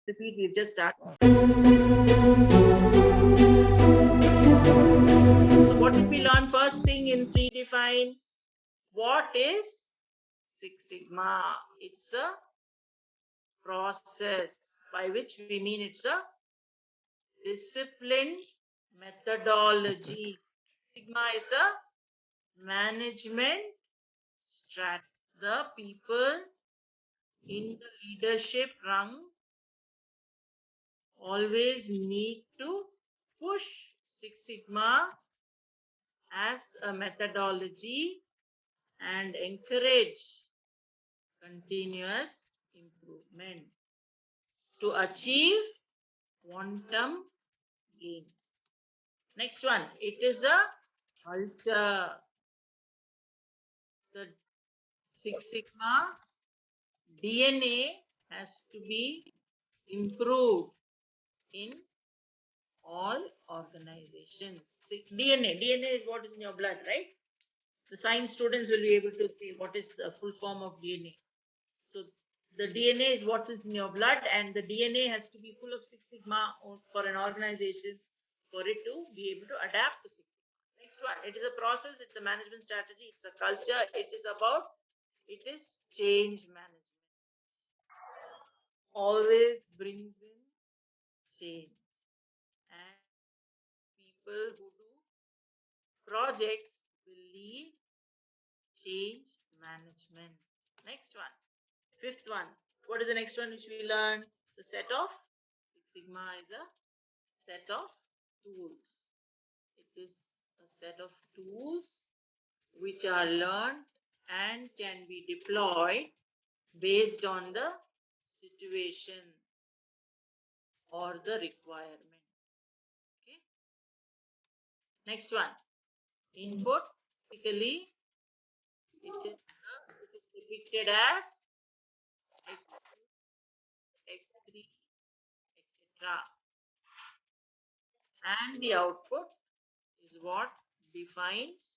repeat, we've just started. So what did we learn first thing in predefine? What is Six Sigma? It's a process by which we mean it's a disciplined methodology. Sigma is a management strategy. The people in the leadership rung always need to push Six Sigma as a methodology and encourage continuous improvement to achieve quantum gains. Next one, it is a culture. The Six Sigma DNA has to be improved in all organizations. DNA is what is in your blood, right? The science students will be able to say what is the full form of DNA. So the DNA is what is in your blood, and the DNA has to be full of Six Sigma for an organization for it to be able to adapt to Six Sigma. Next one, it is a process, it's a management strategy, it's a culture, it is change management. Always brings in change. And people who do projects will lead change management. Next one, fifth one. What is the next one which we learn? It's a set of Six Sigma is a set of tools. It is a set of tools which are learned and can be deployed based on the situation or the requirement. Okay. Next one, input. Typically, it is depicted as X3, etc. And the output is what defines